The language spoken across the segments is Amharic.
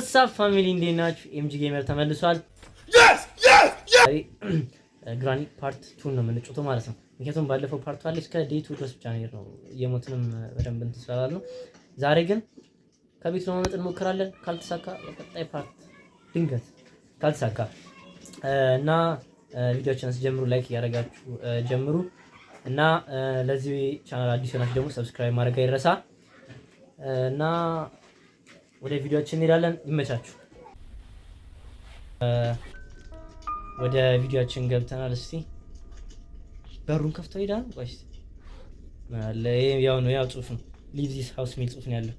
ዋትስአፕ ፋሚሊ እንዴት ናችሁ? ኤምጂ ጌመር ተመልሷል። ግራኒ ፓርት 2 ነው የምንጫወተው ማለት ነው። ምክንያቱም ባለፈው ፓርት አለ እስከ ዴይ 2 ድረስ ብቻ ነው የሞትንም በደንብ እንትን ስላላል ነው። ዛሬ ግን ከቤት ለማመጥ እንሞክራለን። ካልተሳካ በቀጣይ ፓርት ድንገት ካልተሳካ እና ቪዲዮዎችን ጀምሩ፣ ላይክ ያደረጋችሁ ጀምሩ እና ለዚህ ቻናል አዲስ ሆናችሁ ደግሞ ሰብስክራይብ ማድረግ አይረሳ እና ወደ ቪዲዮአችን እንሄዳለን። ይመቻችሁ። ወደ ቪዲዮአችን ገብተናል። እስቲ በሩን ከፍተው ሄዳን ወይስ ማለት ያው ነው ያው ጽሁፍ ነው ሊቭ ዚስ ሃውስ ሚል ጽሁፍ ነው ያለው።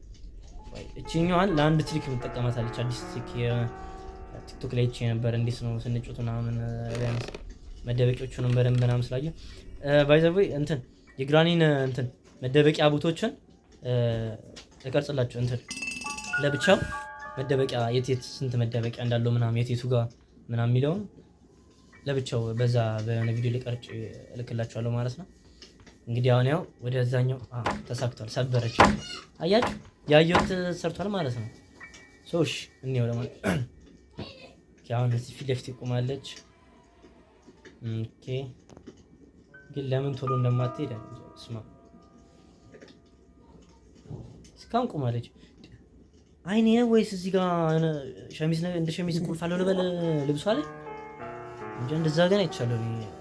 እቺኛዋን ለአንድ ትሪክ የምጠቀማታለች አዲስ ትሪክ ቲክቶክ ላይ እቺ ነበር። እንዴት ነው ስንጮት ምናምን ቢያንስ መደበቂያዎቹንም በደንብ ምናምን ስላየው ባይ ዘ ወይ እንትን የግራኒን እንትን መደበቂያ ቦታዎችን እቀርጽላችሁ እንትን ለብቻው መደበቂያ የት ስንት መደበቂያ እንዳለው ምናምን የቱ ጋር ምናምን የሚለውን ለብቻው በዛ በሆነ ቪዲዮ ልቀርጭ እልክላችኋለሁ ማለት ነው። እንግዲህ አሁን ያው ወደዛኛው ተሳክቷል። ሰበረች አያችሁ፣ ያየሁት ሰርቷል ማለት ነው። ሶሽ እንየው ለማለት አሁን እዚህ ፊት ለፊት ቆማለች። ኦኬ ግን ለምን ቶሎ እንደማትሄድ ስማ፣ እስካሁን ቆማለች። አይኔ ወይስ እዚህ ጋር ሸሚዝ እንደ ሸሚዝ ቁልፍ አለው ልበል ልብሷ ላይ እንጂ እንደዛ ግን አይቻለሁ።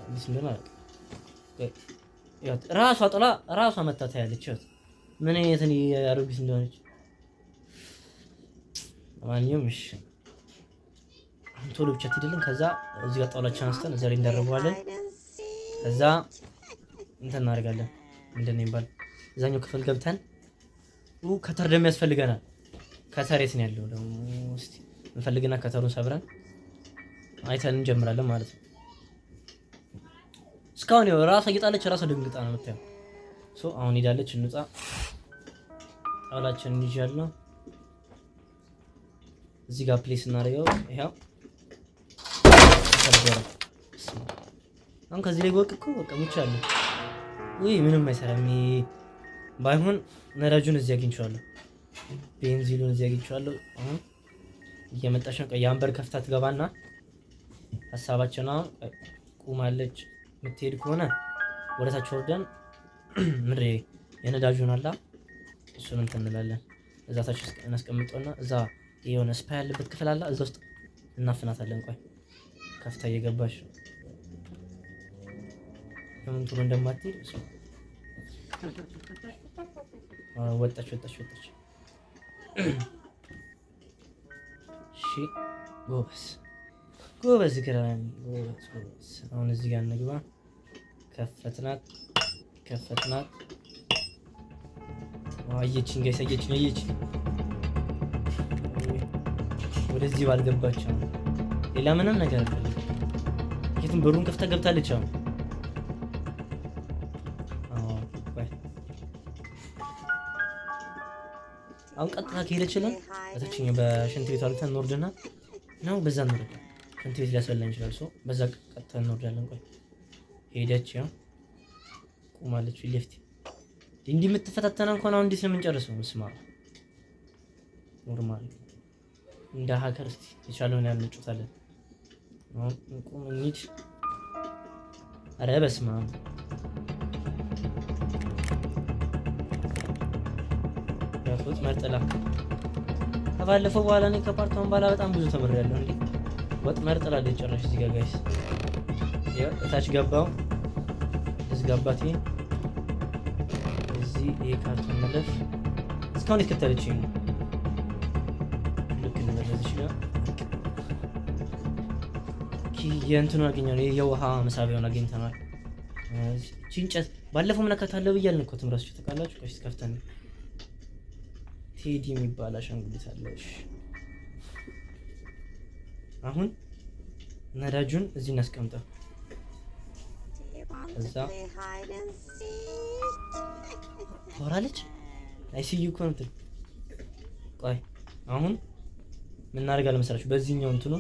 እንዴት እንደሆነ አላውቅም። ራሷ ጥላ ራሷ መታታ ያለች ምን አይነት ነው ያሮጊት እንደሆነች። ማንኛውም እሺ ቶሎ ብቻ ትሄድልን። ከዛ እዚህ ጋር ጣውላችን አንስተን እዛ ላይ እንደረበዋለን። ከዛ እንትን እናደርጋለን። ምንድን ነው የሚባል እዛኛው ክፍል ገብተን ከተር ደግሞ ያስፈልገናል። ከተር የት ነው ያለው ደግሞ እስቲ እንፈልግና ከተሩን ሰብረን አይተን እንጀምራለን ማለት ነው። እስካሁን ያው ራሷ እየጣለች ራሷ ድንግጣ ነው የምታየው። ሶ አሁን ሄዳለች። እንውጣ። ጣውላችን እንይዣለሁ። እዚህ ጋር ፕሌስ እናደርገው። ይሄው ተሰበረ። አሁን ከዚህ ላይ ወቅ እኮ በቃ ሙቻለሁ። ወይ ምንም አይሰራም። ባይሆን ነዳጁን እዚህ አግኝቼዋለሁ፣ ቤንዚሉን እዚህ አግኝቼዋለሁ። አሁን እየመጣች ነው። ቀይ አንበር ከፍታ ትገባና ሀሳባችን አሁን ቁማለች። የምትሄድ ከሆነ ወደታች ወርደን ምድሬ የነዳጁን አላ እሱን እንትን እንላለን። እዛ ታች እናስቀምጠውና እዛ የሆነ ስፓ ያለበት ክፍል አለ፣ እዛ ውስጥ እናፍናታለን። ቆይ ከፍታ እየገባች ለምን ቶሎ እንደማትሄድ ወጣች። እሺ ጎበዝ ግራኒ ጎበዝ። አሁን እዚህ ጋር እንግባ። ከፈትናት። አየችኝ ጋይስ፣ አየችኝ። ወደዚህ ባልገባች ነው ሌላ ምንም ነገር አይደለም። የትም በሩን ከፍታ ገብታለች። አሁን ቀጥታ ከሄደችልን በታችኛው በሽንት ቤት አልተን እንወርድና ነው በዛ እንወርድ። ሽንት ቤት ሊያስበላን ይችላል። ሶ በዛ ቀጥታ እንወርዳለን። ቆይ ሄደች፣ ያው ቆማለች ፊት ለፊት። እንዲህ የምትፈታተና እንኳን አሁን እንዴት ነው የምንጨርሰው? መስማ ኖርማል እንደ ሀከር እስቲ የቻለውን ያህል እንጫወታለን። አሁን ቁም እንሂድ። ኧረ በስመ አብ ያፎት መርጠላ ከባለፈው በኋላ እኔ ከፓርታውን በኋላ በጣም ብዙ ተምሬያለሁ። እንዴ ወጥ መርጠላ ጨራሽ እዚህ ጋር ጋይስ፣ ያው እታች ገባው እዚህ ገባት። እዚህ ይሄ ካርቶን መለፍ እስካሁን የተከተለችኝ ነው። ልክ እንደዚህ ነው የእንትኑ አገኘነው። የውሃ መሳቢያውን አግኝተናል። እቺ እንጨት ባለፈው ምን አካታለው ብያለሁ እኮ ትምራችሁ ተቃላችሁ። ቆይ ከፍተን ቴዲ የሚባል አሻንጉሊት አለሽ። አሁን ነዳጁን እዚህ እናስቀምጠው። እዛ ወራለች አይሲዩ ኮንት። ቆይ አሁን ምን እናደርጋለን መሰላችሁ? በዚህኛው እንትኑ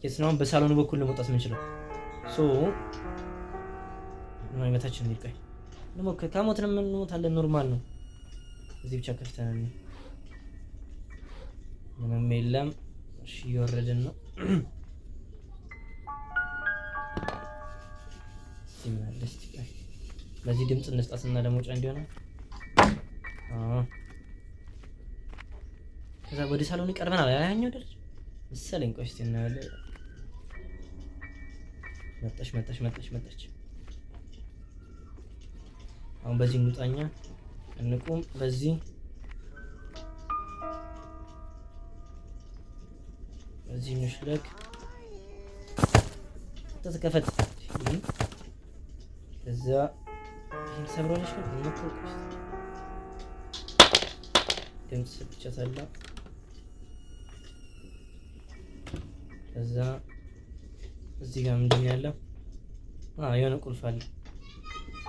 የትናውን በሳሎኑ በኩል ለመውጣት የምንችለው ሶ ነው አይመታችን ነው። ቆይ ደግሞ ከሞትንም እንሞታለን። ኖርማል ነው። እዚህ ብቻ ከፍተን ምንም የለም። እሺ እየወረድን ነው። ሲመለስ ይችላል። በዚህ ድምጽ እንስጣትና ለመውጫ እንዲሆነ ከዛ ወደ ሳሎን ይቀርበናል። ያኛው ደረጃ መሰለኝ። ቆይ እስቲ እናያለን። መጣች። አሁን በዚህ እንውጣኛ እንቁም። በዚህ እንሽለክ ተከፈት። ከዛ ይሄን ሰብሮልሽ ነው እንቆቅሽ ድምጽ ብቻታላ። ከዛ እዚህ ጋር ምንድን ነው ያለው? የሆነ ቁልፍ አለ።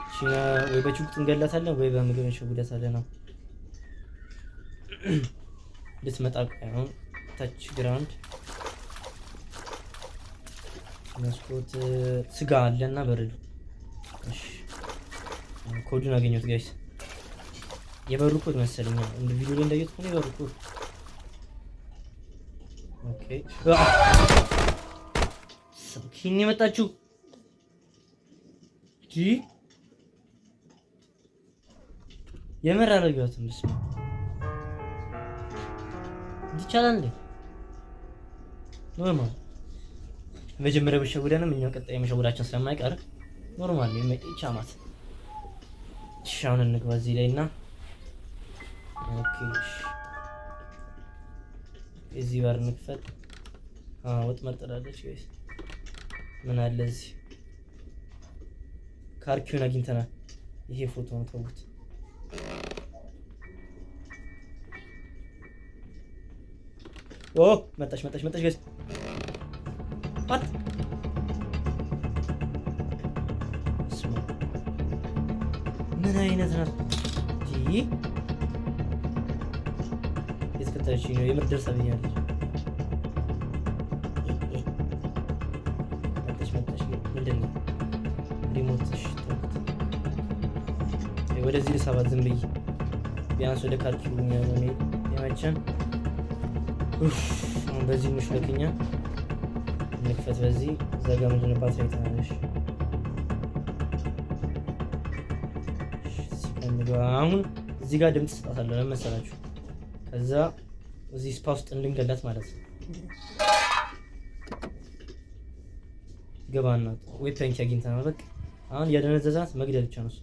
እሺና ወይ በጭብጥ እንገላታለን ወይ በምግብ እንሸጉዳታለን ነው ልትመጣ። አሁን ታች ግራውንድ መስኮት ስጋ አለና በረዶ። እሺ ኮዱን አገኘሁት ጋይስ። የበሩ ኮድ መሰለኝ እንደ ቪዲዮ ላይ እንዳየሁት ነው የበሩ ኮድ። ኦኬ ሰብኪኝ የመጣችሁ የምር አረጋግጥም መስሎ ይቻላል እንዴ? ኖርማል መጀመሪያ በሸጉዳንም እኛው ቀጣይ መሸጉዳችን ስለማይቀር ኖርማል ይቻማት። ሻውን እንግባ እዚህ ላይና ኦኬ እዚህ ባር እንክፈት። ወጥ መርጠላለች ወይስ ምን አለ እዚህ? ካርኪውን አግኝተናል። ይሄ ፎቶ ነው ተውት። መጣች ጋይስ። አት ምን አይነት ናት? የተከተለችኝ ነው የምር ደርሳብኛለች። መጣች ምንድን ነው ሪሞትሽ? ወደዚህ ልሳባት ዝም ብዬ ቢያንስ ወደ ካርኪው ነው የመቸን። አሁን በዚህ እንሽለክኛ እንክፈት። በዚህ ዘጋ ምንድን ነው ባትሪ አይተናለሽ። አሁን እዚህ ጋር ድምፅ ስጣታለሁ ለመሰላችሁ። ከዛ እዚህ ስፓ ውስጥ እንድንገላት ማለት ነው። ገባና ወይ ፔንኪ አግኝተናል። በቃ አሁን እያደነዘዛት መግደል ብቻ ነው እሱ።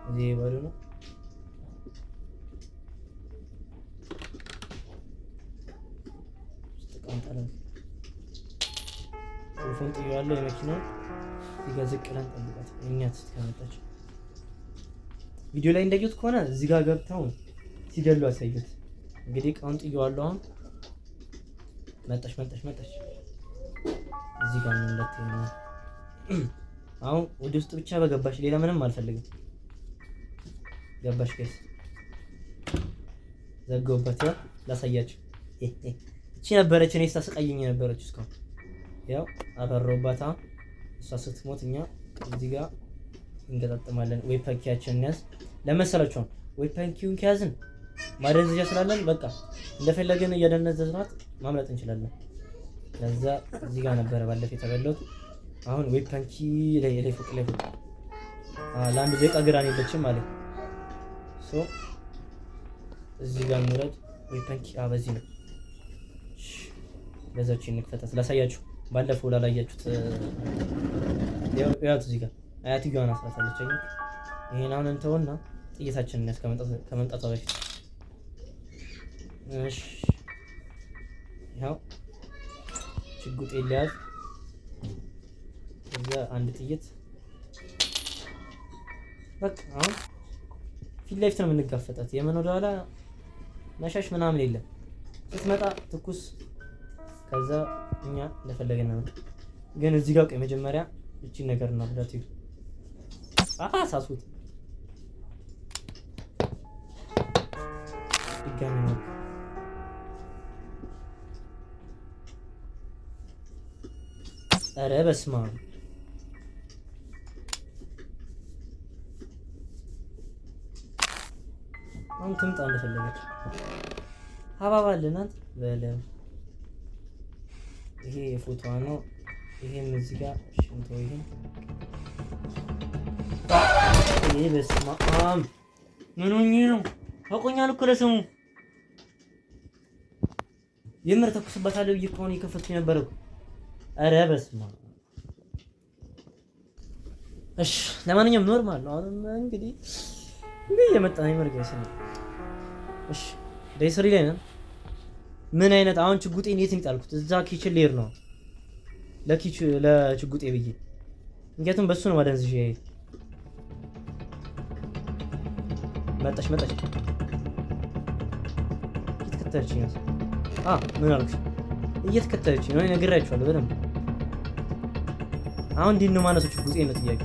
እዚህ ባዶ ነው። ፎን ጥያለሁ የመኪናው ይገዝቅ ብለን ጠብቃት። እኛት እስከመጣች ቪዲዮ ላይ እንደዩት ከሆነ እዚህ ጋር ገብተው ሲገሉ አሳዩት። እንግዲህ እቃውን ጥያለሁ። አሁን መጣች። እዚህ ጋር ነው እንደተኛ። አሁን ወደ ውስጥ ብቻ በገባሽ ሌላ ምንም አልፈልግም። ገባሽ ጋይስ? ዘጋውበት። ያው ላሳያችሁ። እቺ ነበረች እኔ ስታስቀየኝ ነበረች እስካሁን። ያው አበረውባታ። እሷ ስትሞት እኛ እዚህ ጋር እንገጣጥማለን። ወይ ፓንኪያችንን ያዝ ለመሰላችሁ። ወይ ፓንኪውን ከያዝን ማደንዘዣ ስላለን በቃ እንደፈለገን እያደነዘዝናት ማምለጥ እንችላለን። ለዛ እዚህ ጋር ነበረ ባለፈ የተበላሁት። አሁን ወይ ፓንኪ ላይ ፎቅ ለአንድ ደቂቃ ግራን የለችም ማለት ሶ እዚህ ጋር እንውረድ። ወይ ፓንኪ በዚህ ነው። በዛች እንክፈታት ላሳያችሁ። ባለፈው ላላያችሁት ያው እዚህ ጋር አያትየዋን አስራታለች። ይሄን አሁን እንተውና ጥይታችንን ያስ ከመምጣቷ በፊት እሺ፣ ያው ሽጉጥ ይያዝ። እዛ አንድ ጥይት በቃ አሁን ፊት ለፊት ነው የምንጋፈጣት። የምን ወደ ኋላ መሻሽ ምናምን የለም። ስትመጣ ትኩስ፣ ከዛ እኛ እንደፈለገን ነው። ግን እዚህ ጋር ቆይ መጀመሪያ እቺን ነገር ነው ብላት ይሉ ሳሱት ድጋሚ ነው። ኧረ በስመ አብ አሁን ትምጣ እንደፈለገች። ሀባብ አለን አንተ በለ ይሄ የፎቶ ነው። ይሄን እዚህ ጋር ሽንቶ ይሄ በስመ አብ ምን ሆኜ ነው? ታውቆኛል እኮ ለስሙ የምር ተኩስበታለሁ ብዬ እኮ ነው የከፈትኩኝ የነበረው። ኧረ በስመ አብ። እሺ ለማንኛውም ኖርማል ነው። አሁን እንግዲህ እየመጣ ነው ይመርገስ ነው። እሺ ዴይ 3 ላይ ነን። ምን አይነት አሁን ችጉጤን የት ነው የጣልኩት? እዛ ኪችን ልሄድ ነው ለችጉጤ ብዬ ምክንያቱም በሱ ነው ማደንዝሽ። ይሄ መጣሽ እየተከተለችኝ ነው። ምን አልኩሽ? እየተከተለችኝ ነው። ነግሬያችኋለሁ በደንብ። አሁን እንዴት ነው ማነሱ ችጉጤ ነው ጥያቄ።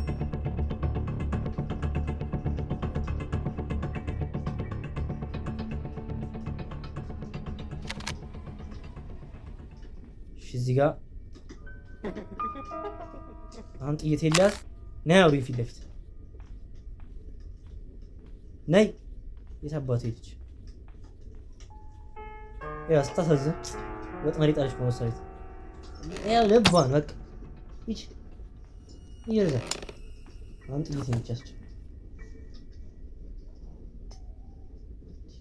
እዚህ ጋር አሁን ጥይት የለያዝ ነይ አውሪኝ ፊት ለፊት ነይ። የት አባቱ ሄደች? ያው ስታሳዝን ወጥመድ ጣለች በመሰለኝ። ያው ልቧን በቃ ይች ይረዛ። አሁን ጥይት የሚቻስች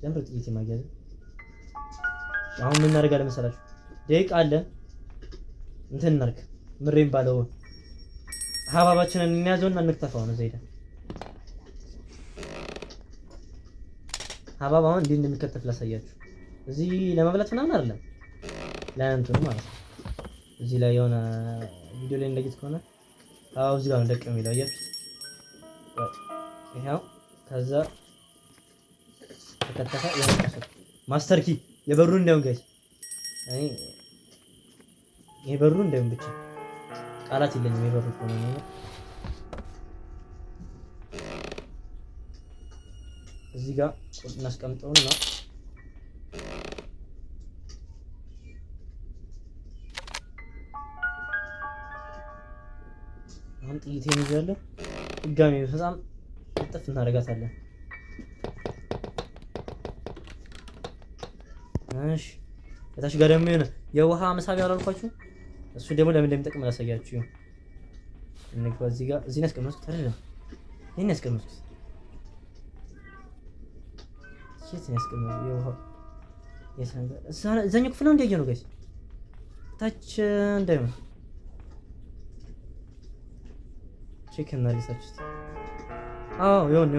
ለምን ጥይት የማያዝ? አሁን ምን እናደርጋለን መሰላችሁ? ደቂቃ አለን እንትን እናድርግ። ምሬም ባለው ሀባባችንን እንያዘውና እንክተፋው ነው ዘይዳ ሀባባውን እንዴት እንደሚከተፍ ላሳያችሁ። እዚህ ለመብላት ምናምን አይደለም ለእንትኑ ማለት ነው። እዚህ ላይ የሆነ ቪዲዮ ላይ እንደጊት ከሆነ እዚህ ጋር ነው ደቅ የሚለው አያችሁት? ይሄው ከዛ ተከተፈ። ማስተር ኪ የበሩ እንደውም ጋይስ የበሩ እንደውም ብቻ ቃላት የለኝም። የበሩ እኮ ነው። እዚህ ጋር እናስቀምጠውና አሁን ጥይቴን ይዣለሁ። ድጋሜ በጣም ጥፍ እናደርጋታለን። እሺ ከታች ጋር ደግሞ የሆነ የውሃ መሳቢያ አላልኳችሁ? እሱ ደግሞ ለምን እንደሚጠቅም ላሳያችሁ። እንግባ። እዚህ ጋር እዚህ ያስቀመጥኩት አይደለም፣ ይሄን ያስቀመጥኩት የት ነው ያስቀመጥኩት? የውሃ እዛኛው ክፍል ነው እንዲያየ ነው ጋይስ። ታች እንዳይሆን ቼክ እናድርጋችሁ። ይሁን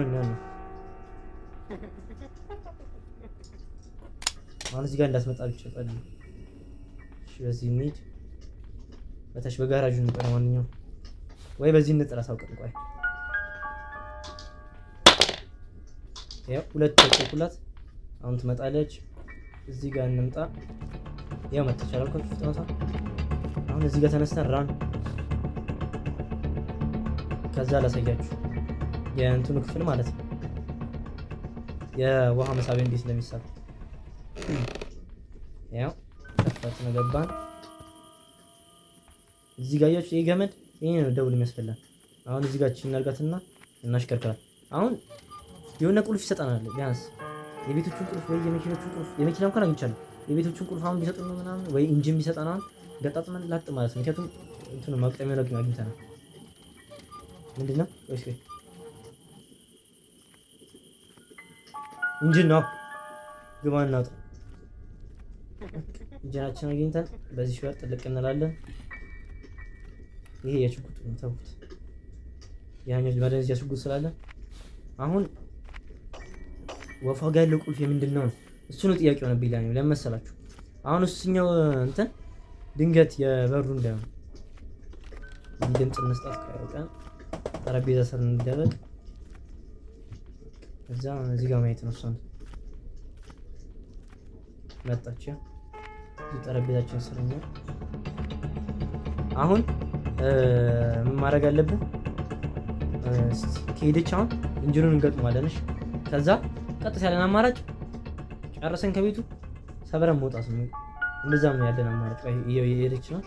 አሁን እዚህ ጋር እንዳትመጣ ብቻ ጣል። እሺ በዚህ እንሂድ። በታች በጋራጁ እንጠራ። ማንኛውም ወይ በዚህ እንጠራ። ሳውቀን ቆይ ያው ሁለት ተቆቁላት። አሁን ትመጣለች። እዚህ ጋር እንምጣ። ያው መጥተሽ አልኳችሁ ፍጥነቷ። አሁን እዚህ ጋር ተነስተን ራን። ከዛ ላሳያችሁ የእንትኑ ክፍል ማለት ነው። የውሃ መሳቢያ እንዴት እንደሚሳብ ያው ከፈትን ገባን። እዚህ ጋር ያያችሁ ይሄ ገመድ ይሄ ነው ደውል የሚያስፈልጋል። አሁን እዚህ ጋር እቺ እናርጋትና እናሽከርክራል። አሁን የሆነ ቁልፍ ይሰጠናል። ቢያንስ የቤቶቹን ቁልፍ ወይ የመኪኖቹን ቁልፍ የመኪናው እንኳን አግኝቻለሁ። የቤቶቹን ቁልፍ አሁን ቢሰጡን ነው ምናምን ወይ ኢንጂን ቢሰጠናል ገጣጥመን ላጥ ማለት ነው። ምክንያቱም እንትኑ ማቅጠሚያ ነው አግኝተናል። ምንድነው? እሺ ኢንጂን ነው። ግባን እናውጣ። ኢንጂናችን አግኝተን በዚህ ሸር ጥልቅ እንላለን። ይሄ የሽጉጥ ነው ተውት። ያኛው ማደንዝ የሽጉጥ ስላለ አሁን ወፋ ጋር ያለው ቁልፍ ምንድነው? እሱ ነው ጥያቄው ነው ቢላኝ ለምን መሰላችሁ? አሁን እሱኛው እንትን ድንገት የበሩ እንዳይሆን ድምጽ መስጠት ካይወቀን ጠረጴዛ ስር እንደደረግ እዛ እዚህ ጋር ማየት ነው። እሷን መጣች። ጠረጴዛችን ስርኛ አሁን ምን ማድረግ አለብን? ከሄደች አሁን ኢንጂኑን እንገጥመዋለን። እሺ ከዛ ቀጥታ ያለን አማራጭ ጨርሰን ከቤቱ ሰብረን መውጣት ነው። እንደዛም ነው ያለን አማራጭ። የሄደች ነው።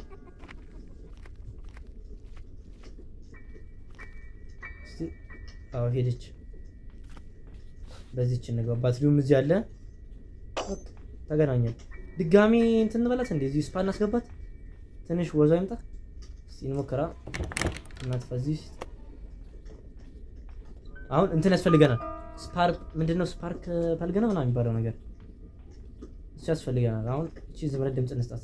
እስቲ ሄደች። በዚህች እንግባ። ባትሪውም እዚህ አለ። ተገናኘን። ድጋሚ እንትን እንበላት እንዴ እዚህ ስፓ እናስገባት። ትንሽ ወዛ ይምጣ እስቲ እንሞክራ። እናጥፋ እዚህ አሁን እንትን ያስፈልገናል። ስፓርክ ምንድነው? ስፓርክ ፈልገና ምናምን የሚባለው ነገር እሱ ያስፈልገናል። አሁን እቺ ዝም ብለን ድምጽ እንስጣት።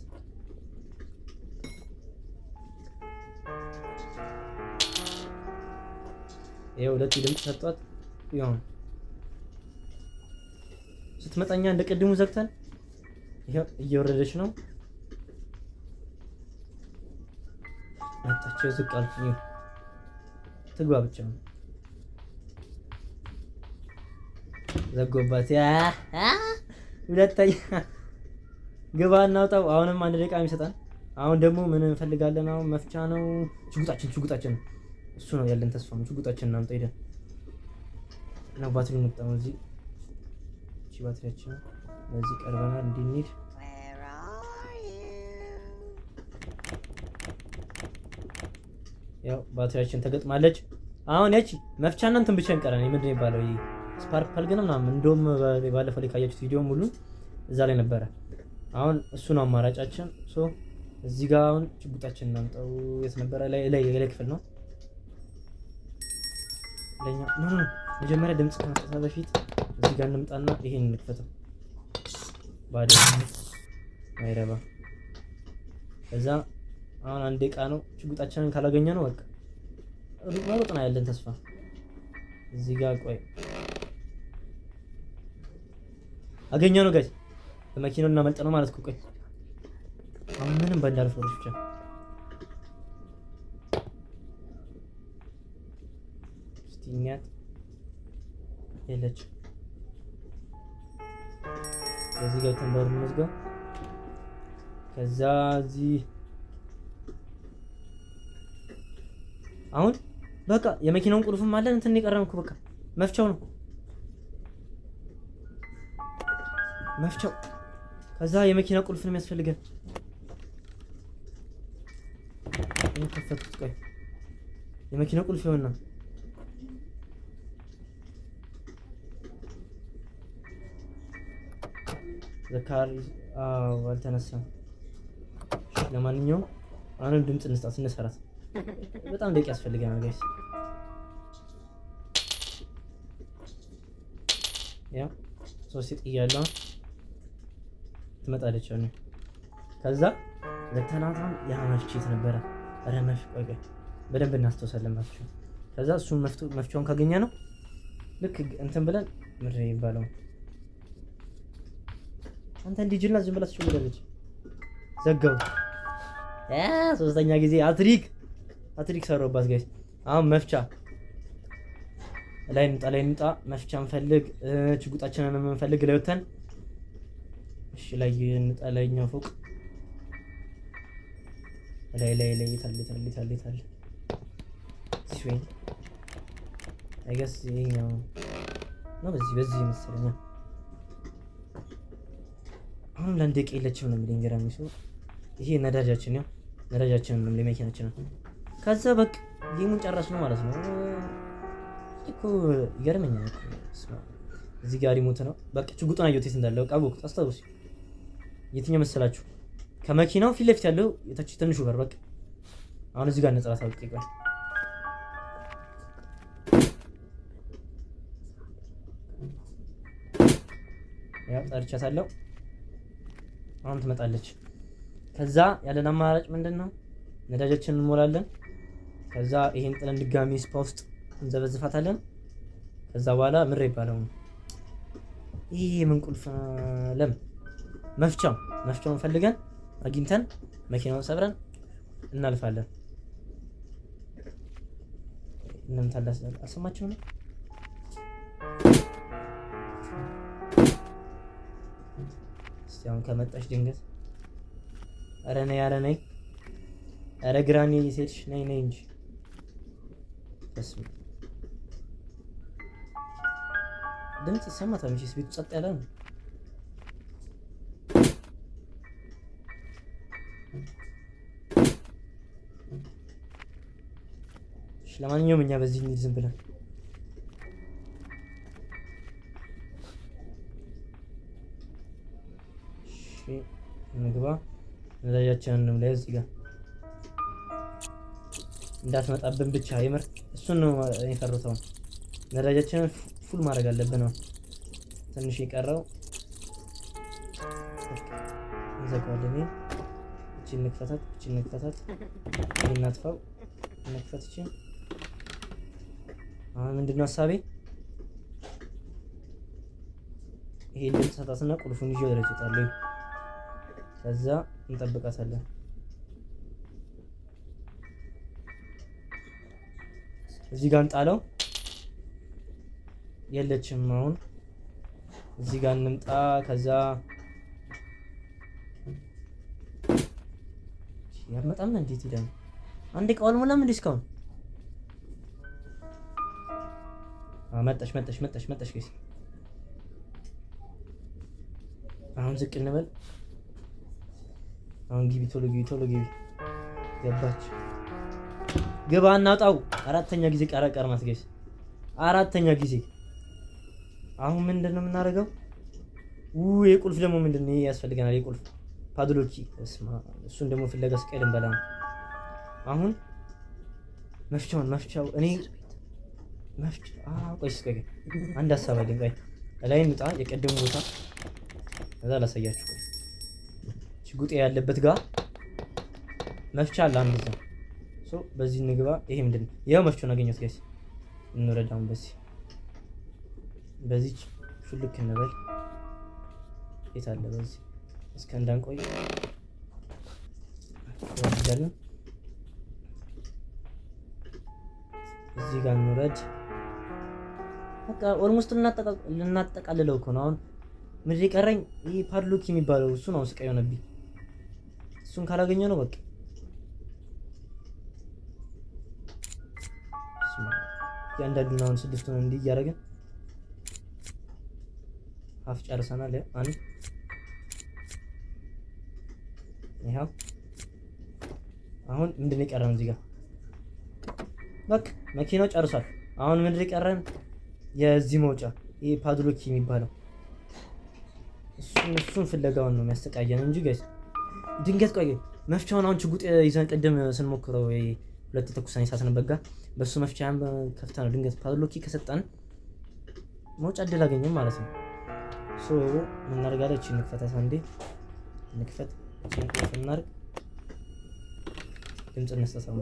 ይሄው ሁለት ድምጽ ሰጧት። ይሁን ስትመጣኛ እንደ ቅድሙ ዘግተን ይሄው እየወረደች ነው። መጣቸው ዝቅ አልኩኝ። ትግባ ብቻ ነው ዘጎባት። ሁለተኛ ግባ እናውጣው። አሁንም አንድ ደቂቃ የሚሰጣን። አሁን ደግሞ ምን እንፈልጋለን? አሁን መፍቻ ነው። ሽጉጣችን እሱ ነው ያለን ተስፋ ነው። ሽጉጣችን እናምጣ ሄደን ነው። ባትሪ እንጠቀም እዚህ። እቺ ባትሪያችን በዚህ ቀርበናል እንድንሄድ። ያው ባትሪያችን ተገጥማለች። አሁን ያቺ መፍቻና እንትን ብቻ እንቀረን። ምንድን ነው የሚባለው? ይሄ ስፓርክ ፈልገን ምናምን እንደውም ባለፈው ላይ ካያችሁት ቪዲዮ ሙሉ እዛ ላይ ነበረ። አሁን እሱ ነው አማራጫችን። ሶ እዚህ ጋር አሁን ሽጉጣችን እናምጣው። የት ነበረ? ላይ ክፍል ነው ለኛ። ኖ መጀመሪያ ድምጽ ከመስጠት በፊት እዚህ ጋር እንምጣና ይሄን እንክፈተው። ባዶ አይረባ። ከዛ አሁን አንድ ደቂቃ ነው። ሽጉጣችንን ካላገኘ ነው በቃ ሩቅ ነው ያለን ተስፋ። እዚህ ጋር ቆይ አገኘው ነው ጋይስ። በመኪናው እናመልጥ ነው ማለት ነው። ቆይ አሁን ምንም ባንዳልፈው ብቻ እስቲኛት የለች። እዚህ ጋር ተንበሩ መስገው። ከዛ እዚህ አሁን በቃ የመኪናውን ቁልፍም አለን። እንትን የቀረን እኮ በቃ መፍቻው ነው መፍቻው። ከዛ የመኪና ቁልፍ ነው የሚያስፈልገን። ከፈትኩት። ቆይ የመኪና ቁልፍ ይሆንና ዘካር አልተነሳም። ለማንኛውም አሁንም ድምጽ እንስጣት እንሰራት። በጣም ደቂቃ ያስፈልገናል ጋይስ። ያ ሶስት ጥያለሁ ትመጣለች ነው። ከዛ ለተናታን ያ መፍቻት ነበረ። ረመሽ ቆይ በደንብ እናስተውሳለን መፍቻው። ከዛ እሱን መፍቻውን ካገኘ ነው ልክ እንትን ብለን ምድር ይባላል። አንተ እንዲጅልና ዝም ብላ ትችላለች። ዘጋው። ሶስተኛ ጊዜ አትሪክ ሰሮባት ጋይስ። አሁን መፍቻ ላይ እንጣ መፍቻ እንፈልግ። ሽጉጣችንን እንፈልግ ለውተን። እሺ ላይ እንጣላኛው ፎቅ ላይ ይታል ሲወይ አይ ገስ ይሄኛው ነው። በዚህ መሰለኛ አሁን ለአንድ ደቂቃ የለችም ነው የሚለኝ ገራሚ ሰው። ይሄ ነዳጃችን ነው። ነዳጃችንን ነው ለመኪናችን ነው። ከዛ በቃ ጌሙን ጨረስነው ማለት ነው እኮ። ይገርመኛል እኮ እዚህ ጋር ሪሞት ነው። በቃ ሽጉጡን አየሁት የት እንዳለ በቃ ወቅት አስታውስ። የትኛው መሰላችሁ? ከመኪናው ፊት ለፊት ያለው የታች ትንሹ በር በቃ አሁን እዚህ ጋር ነጥራት አውቄ ቆይ ያው ጠርቻታለሁ። አሁን ትመጣለች። ከዛ ያለን አማራጭ ምንድነው? ነዳጃችንን እንሞላለን። ከዛ ይሄን ጥለን ድጋሚ ስፓ ውስጥ እንዘበዝፋታለን። ከዛ በኋላ ምሬ ይባላል። ይሄ ምን ቁልፍ መፍቻውን ፈልገን አግኝተን መኪናውን ሰብረን እናልፋለን። እንምታላስ አሰማችሁ ነው። እስቲ አሁን ከመጣሽ ድንገት ኧረ ነይ ኧረ ግራኒ ሴትሽ ነይ እንጂ በስመ ድምጽ ይሰማታል እንጂ ቤቱ ጸጥ ያለ ነው። ለማንኛውም እኛ በዚህ እንሂድ ዝም ብለን። እንግባ። ነዳጃችንን ላይ እዚህ ጋር እንዳትመጣብን ብቻ የምር እሱን ነው የፈሩተው። ነዳጃችንን ፉል ማድረግ አለብን ነው ትንሽ የቀረው። እንዘጋዋለን። እቺን እንክፈታት፣ እናጥፋው፣ እንክፈት። እቺን አሁን ምንድነው ሀሳቤ? ይሄ ልንሰጣትና ቁልፉን ይዤ ወደ እወጣለሁ። ከዛ እንጠብቃታለን። እዚህ ጋር እንጣለው። የለችም። አሁን እዚህ ጋር እንምጣ። ከዛ ያመጣም እንዴት ይላል? አንዴ ቃል ሞላም እንዴ እስካሁን? መጣሽ ጋይስ። አሁን ዝቅ እንበል። አሁን ግቢ፣ ቶሎ ግቢ። ገባች። ግባ፣ እናውጣው። አራተኛ ጊዜ ቀረማት ጋይስ፣ አራተኛ ጊዜ። አሁን ምንድነው የምናደርገው? የቁልፍ ደግሞ ምንድነው ያስፈልገናል? የቁልፍ ፓድሎኪ እሱን ደግሞ ፍለጋ ስቀል እንበላ ነው። አሁን መፍቻው እኔ ቆይ እስከ አንድ ሀሳብ አለኝ። ቆይ ላይ እንውጣ፣ የቀደሙ ቦታ እዛ ላሳያችሁ። ቆይ ሽጉጤ ያለበት ጋር መፍቻ አለ አንድ እዛ። በዚህ እንግባ። ይሄ ምንድነው? ያው መፍቻውን አገኘሁት ጋይስ። እንወረዳውን በዚህ ሹልክ እንበል። የት አለ? በዚህ እስከ እንዳንቆይ ወርዳለን። እዚህ ጋር እንውረድ። በቃ ኦልሞስት ልናጠቃልለው እኮ ነው። አሁን ምንድን የቀረኝ? ይሄ ፓድሎክ የሚባለው እሱ ነው ስቃይ ሆነብኝ። እሱን ካላገኘ ነው በቃ ያንዳንዱን አሁን ስድስቱን እንዲህ እያደረግን ሀፍ ጨርሰናል። አንድ ይሄው አሁን ምንድነው የቀረን? እዚህ ጋር በቃ መኪናው ጨርሷል። አሁን ምንድነው የቀረን? የዚህ መውጫ ይሄ ፓድሎክ የሚባለው እሱን ፍለጋውን ነው የሚያስተቃየን እንጂ ጋይስ ድንገት ቆይ መፍቻውን አሁን ችጉጥ ይዘን ቅድም ስንሞክረው ሁለት ተኩሳን ሳስነበጋ በሱ መፍቻን ከፍታ ነው ድንገት ፓድሎክ ከሰጠን መውጫ እድል አገኘን ማለት ነው። ምን እናደርጋለን? እቺ እንክፈታት አንዴ እንክፈት። እቺ እንክፈት እናድርግ። ድምጽ እንስተሰማ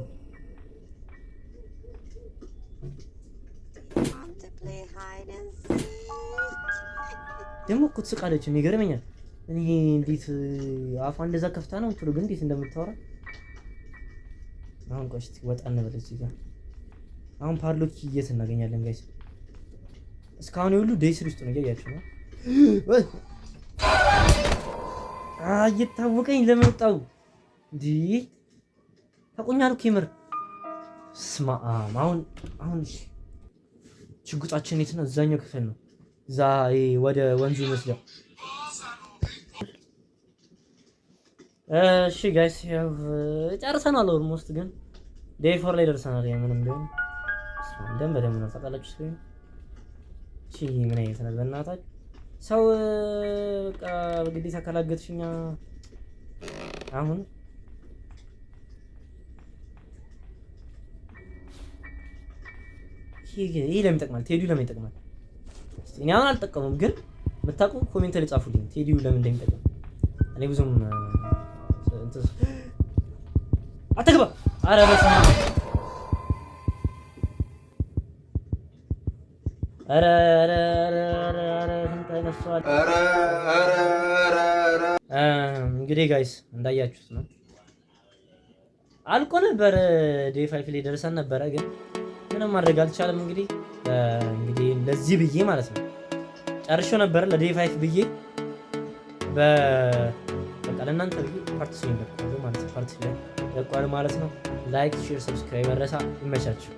ደግሞ እኮ ትስቃለች። ይገርመኛል። እኔ እንዴት አፏ እንደዛ ከፍታ ነው እንትሉ ግን እንዴት እንደምታወራ አሁን ቆይ እስቲ ወጣ እንበል። እዚህ ጋር አሁን ፓድሎክ የት እናገኛለን ጋይስ? እስካሁን ሁሉ ዴይስ ውስጥ ነው እያያችሁ ነው። እየታወቀኝ ለመውጣው እንዴ ታቆኛሉ ኬመር ስማም። አሁን ችጉጣችን የት ነው? እዛኛው ክፍል ነው። እዛ ወደ ወንዙ ይመስላል። እሺ ጋይስ ያው ጨርሰናል። ኦልሞስት ግን ዴይ 4 ላይ ደርሰናል። ምንም ቢሆን በደንብ ነው ታውቃላችሁ። ስክሪን እሺ ምን አይነት ነው በእናታችሁ ሰው በቃ በግዴታ ካላገጥሽኛ አሁን ይሄ ለምን ይጠቅማል? ቴዲው ለምን ይጠቅማል? እኔ አሁን አልጠቀሙም፣ ግን የምታውቁ ኮሜንት ላይ ጻፉልኝ ቴዲው ለምን እንደሚጠቅም። እኔ ብዙም አትግባ። ኧረ በስመ አብ! ኧረ እንግዲህ ጋይስ እንዳያችሁት ነው። አልቆ ነበር። ዴይ 5 ላይ ደርሰን ነበረ፣ ግን ምንም ማድረግ አልቻለም። እንግዲህ ለዚህ ብዬ ማለት ነው ጨርሼው ነበር ለዴይ 5 ብዬ በቃ ለእናንተ ብዬ ፓርት 3 ማለት ነው። ፓርት 3 ለቋል ማለት ነው። ላይክ፣ ሼር፣ ሰብስክራይብ መረሳ። ይመቻችሁ።